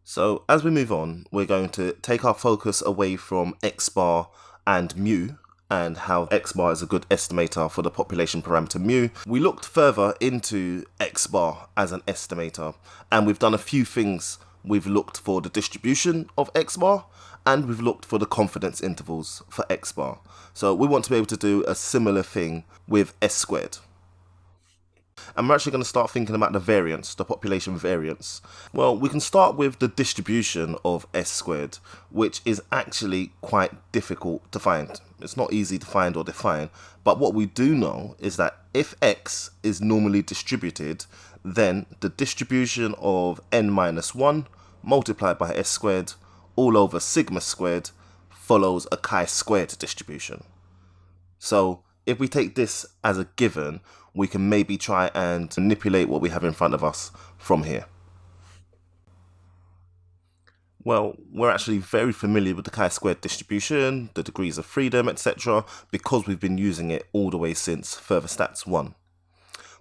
So as we move on, we're going to take our focus away from x bar and mu and how x bar is a good estimator for the population parameter mu. We looked further into x bar as an estimator, and we've done a few things. We've looked for the distribution of x bar, and we've looked for the confidence intervals for x bar. So we want to be able to do a similar thing with s squared. And we're actually going to start thinking about the variance, the population variance. Well, we can start with the distribution of s squared, which is actually quite difficult to find. It's not easy to find or define, but what we do know is that if x is normally distributed, then the distribution of n minus 1 multiplied by s squared all over sigma squared follows a chi-squared distribution. So if we take this as a given, we can maybe try and manipulate what we have in front of us from here. Well, we're actually very familiar with the chi-squared distribution, the degrees of freedom, etc., because we've been using it all the way since Further Stats 1.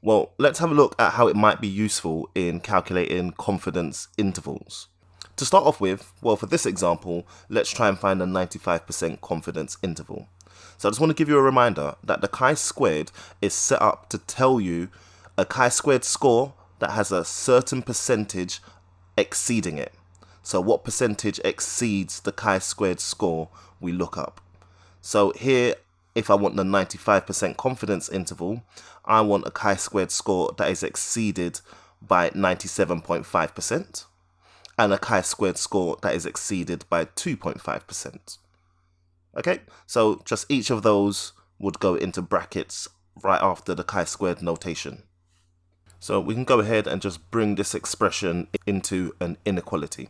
Well, let's have a look at how it might be useful in calculating confidence intervals. To start off with, well, for this example, let's try and find a 95% confidence interval. So I just want to give you a reminder that the chi-squared is set up to tell you a chi-squared score that has a certain percentage exceeding it. So what percentage exceeds the chi-squared score we look up. So here, if I want the 95% confidence interval, I want a chi-squared score that is exceeded by 97.5% and a chi-squared score that is exceeded by 2.5%. Okay, so just each of those would go into brackets right after the chi-squared notation. So we can go ahead and just bring this expression into an inequality.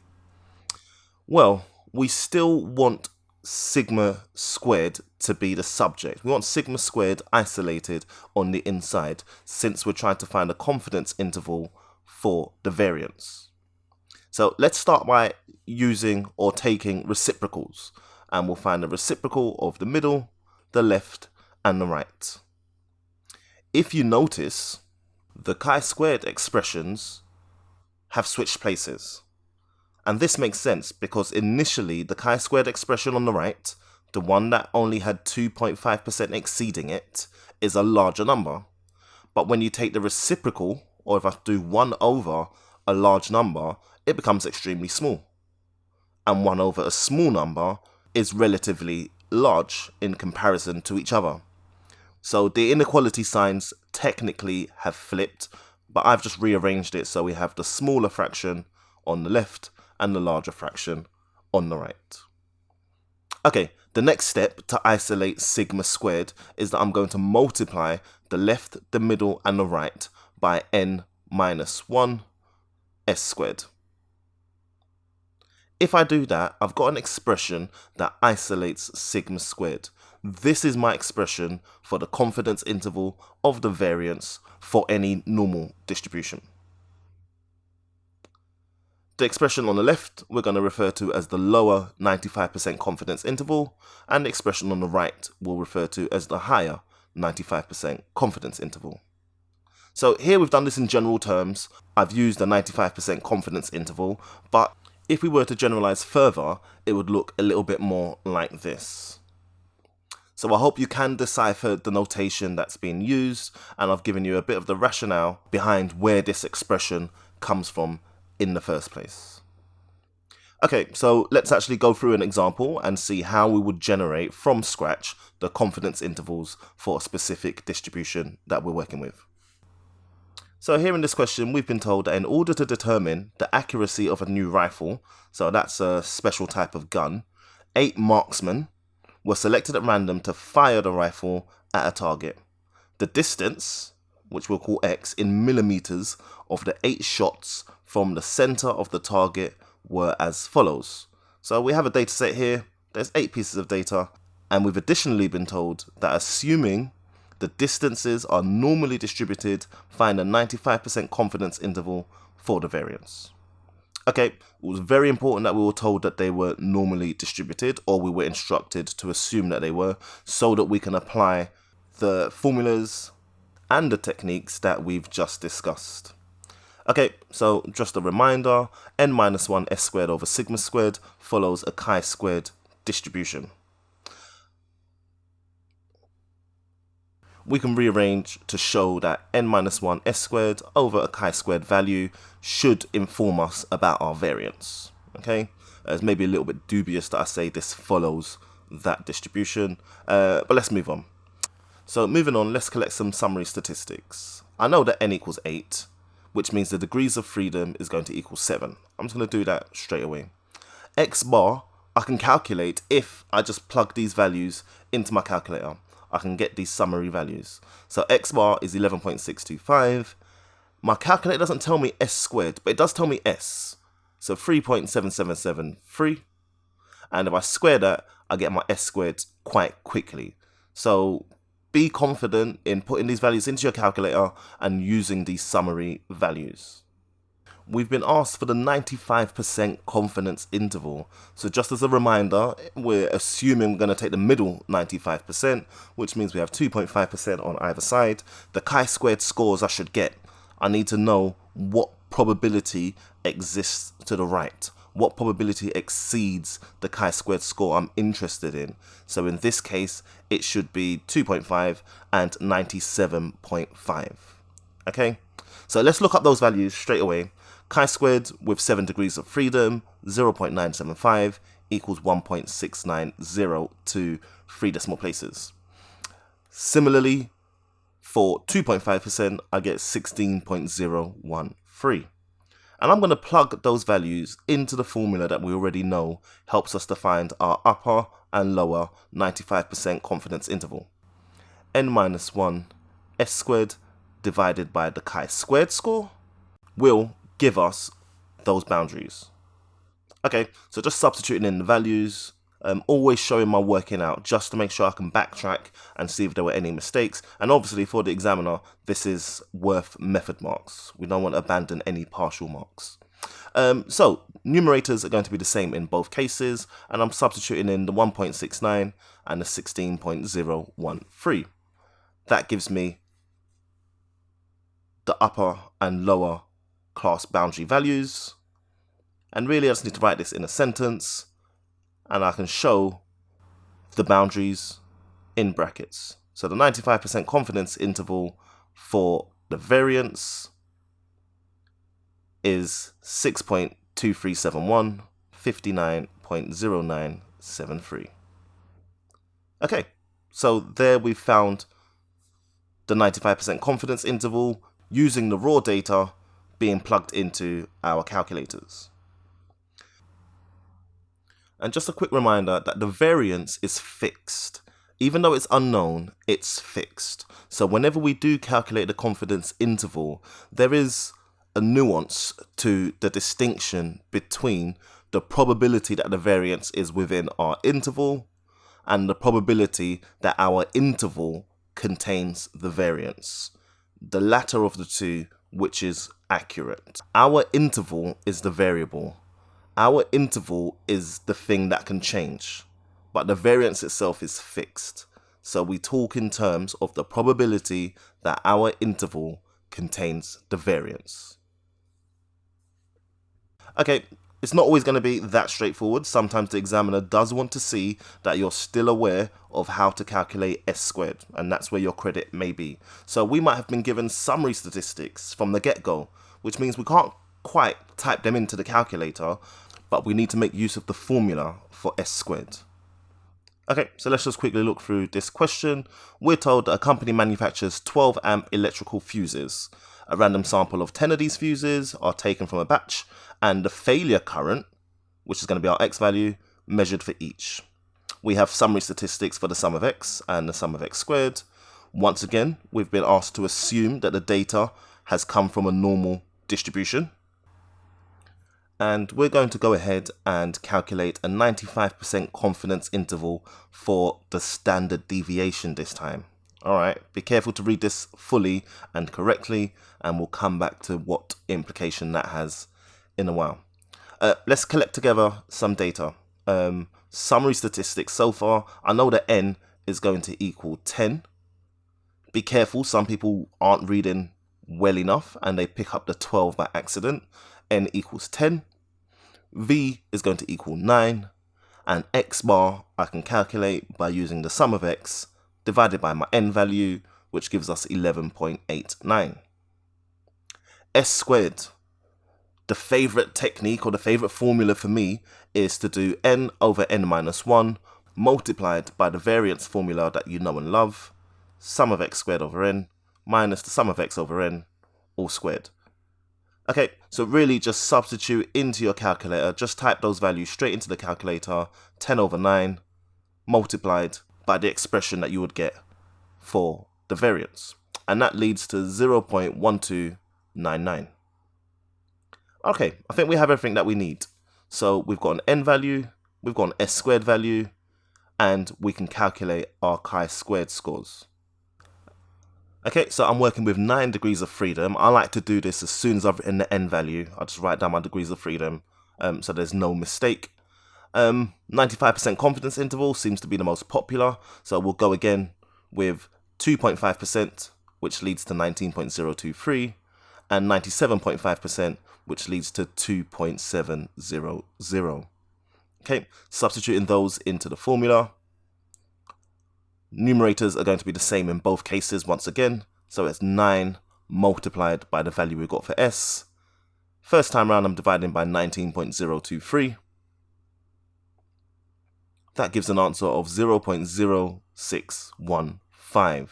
Well, we still want sigma squared to be the subject. We want sigma squared isolated on the inside since we're trying to find a confidence interval for the variance. So let's start by using or taking reciprocals. And we'll find the reciprocal of the middle, the left, and the right. If you notice, the chi-squared expressions have switched places. And this makes sense because initially the chi-squared expression on the right, the one that only had 2.5% exceeding it, is a larger number. But when you take the reciprocal, or if I do 1 over a large number, it becomes extremely small. And 1 over a small number is relatively large in comparison to each other. So the inequality signs technically have flipped, but I've just rearranged it so we have the smaller fraction on the left and the larger fraction on the right. Okay, the next step to isolate sigma squared is that I'm going to multiply the left, the middle, and the right by n minus 1 s squared. If I do that, I've got an expression that isolates sigma squared. This is my expression for the confidence interval of the variance for any normal distribution. The expression on the left we're going to refer to as the lower 95% confidence interval, and the expression on the right we'll refer to as the higher 95% confidence interval. So here we've done this in general terms. I've used the 95% confidence interval, but if we were to generalize further, it would look a little bit more like this. So I hope you can decipher the notation that's being used, and I've given you a bit of the rationale behind where this expression comes from in the first place. Okay, so let's actually go through an example and see how we would generate from scratch the confidence intervals for a specific distribution that we're working with. So here in this question, we've been told that in order to determine the accuracy of a new rifle, so that's a special type of gun, 8 marksmen were selected at random to fire the rifle at a target. The distance, which we'll call x, in millimeters of the 8 shots from the center of the target were as follows. So we have a data set here, there's 8 pieces of data, and we've additionally been told that assuming the distances are normally distributed, find a 95% confidence interval for the variance. Okay, it was very important that we were told that they were normally distributed, or we were instructed to assume that they were, so that we can apply the formulas and the techniques that we've just discussed. Okay, so just a reminder, n minus 1 s squared over sigma squared follows a chi-squared distribution. We can rearrange to show that n minus 1 s squared over a chi-squared value should inform us about our variance. Okay, it's maybe a little bit dubious that I say this follows that distribution, but let's move on. So moving on, let's collect some summary statistics. I know that n equals 8, which means the degrees of freedom is going to equal 7. I'm just going to do that straight away. X bar, I can calculate if I just plug these values into my calculator. I can get these summary values. So X bar is 11.625. My calculator doesn't tell me S squared, but it does tell me S. So 3.7773. And if I square that, I get my S squared quite quickly. So be confident in putting these values into your calculator and using these summary values. We've been asked for the 95% confidence interval. So just as a reminder, we're assuming we're going to take the middle 95%, which means we have 2.5% on either side. The chi-squared scores I should get, I need to know what probability exists to the right. What probability exceeds the chi-squared score I'm interested in. So in this case, it should be 2.5 and 97.5. Okay, so let's look up those values straight away. Chi-squared with 7 degrees of freedom, 0.975 equals 1.690 3 decimal places. Similarly, for 2.5%, I get 16.013. And I'm going to plug those values into the formula that we already know helps us to find our upper and lower 95% confidence interval. n minus 1 s squared divided by the chi-squared score will give us those boundaries. Okay, so just substituting in the values, always showing my working out just to make sure I can backtrack and see if there were any mistakes. And obviously for the examiner, this is worth method marks. We don't want to abandon any partial marks. So numerators are going to be the same in both cases, and I'm substituting in the 1.69 and the 16.013. That gives me the upper and lower class boundary values. And really I just need to write this in a sentence, and I can show the boundaries in brackets. So the 95% confidence interval for the variance is 6.2371, 59.0973. Okay, so there we've found the 95% confidence interval using the raw data being plugged into our calculators. And just a quick reminder that the variance is fixed. Even though it's unknown, it's fixed. So whenever we do calculate the confidence interval, there is a nuance to the distinction between the probability that the variance is within our interval and the probability that our interval contains the variance. The latter of the two, which is accurate. Our interval is the variable. Our interval is the thing that can change, but the variance itself is fixed. So we talk in terms of the probability that our interval contains the variance. Okay, it's not always going to be that straightforward. Sometimes the examiner does want to see that you're still aware of how to calculate S squared, and that's where your credit may be. So we might have been given summary statistics from the get-go, which means we can't quite type them into the calculator, but we need to make use of the formula for S squared. Okay, so let's just quickly look through this question. We're told that a company manufactures 12 amp electrical fuses. A random sample of 10 of these fuses are taken from a batch, and the failure current, which is going to be our X value, measured for each. We have summary statistics for the sum of X and the sum of X squared. Once again, we've been asked to assume that the data has come from a normal distribution. And we're going to go ahead and calculate a 95% confidence interval for the standard deviation this time. Alright, be careful to read this fully and correctly, and we'll come back to what implication that has in a while. Let's collect together some data. Summary statistics so far, I know that n is going to equal 10. Be careful, some people aren't reading well enough and they pick up the 12 by accident, n equals 10, v is going to equal 9, and x bar I can calculate by using the sum of x divided by my n value, which gives us 11.89. S squared. The favorite technique or the favorite formula for me is to do n over n minus 1 multiplied by the variance formula that you know and love, sum of x squared over n minus the sum of x over n, all squared. Okay, so really just substitute into your calculator, just type those values straight into the calculator, 10 over 9 multiplied by the expression that you would get for the variance. And that leads to 0.1299. Okay, I think we have everything that we need. So we've got an n value, we've got an s squared value, and we can calculate our chi-squared scores. Okay, so I'm working with 9 degrees of freedom. I like to do this as soon as I've written the n value. I'll just write down my degrees of freedom so there's no mistake. 95% confidence interval seems to be the most popular, so we'll go again with 2.5%, which leads to 19.023, and 97.5%, which leads to 2.700. Okay, substituting those into the formula. Numerators are going to be the same in both cases once again, so it's 9 multiplied by the value we got for s. First time round I'm dividing by 19.023. That gives an answer of 0.0615.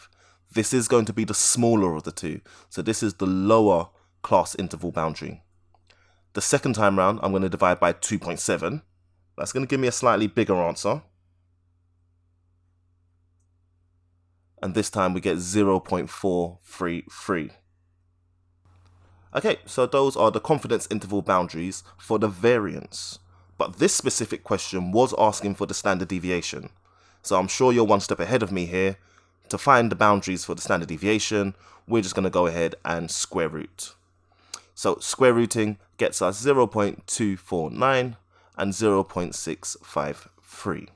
This is going to be the smaller of the two, so this is the lower class interval boundary. The second time round I'm going to divide by 2.7. That's going to give me a slightly bigger answer. And this time we get 0.433. Okay, so those are the confidence interval boundaries for the variance. But this specific question was asking for the standard deviation. So I'm sure you're one step ahead of me here. To find the boundaries for the standard deviation, we're just going to go ahead and square root. So square rooting gets us 0.249 and 0.653.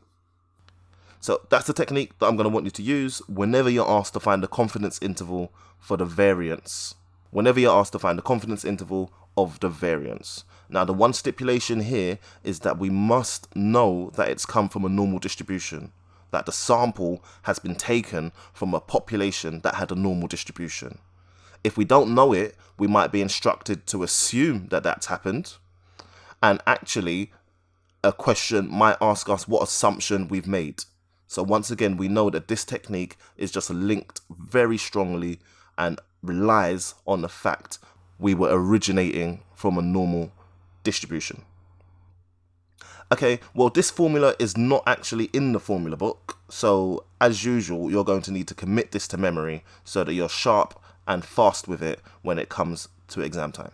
So that's the technique that I'm going to want you to use whenever you're asked to find the confidence interval for the variance. Whenever you're asked to find the confidence interval of the variance. Now the one stipulation here is that we must know that it's come from a normal distribution, that the sample has been taken from a population that had a normal distribution. If we don't know it, we might be instructed to assume that that's happened, and actually a question might ask us what assumption we've made. So once again, we know that this technique is just linked very strongly and relies on the fact we were originating from a normal distribution. Okay, well this formula is not actually in the formula book, so as usual you're going to need to commit this to memory so that you're sharp and fast with it when it comes to exam time.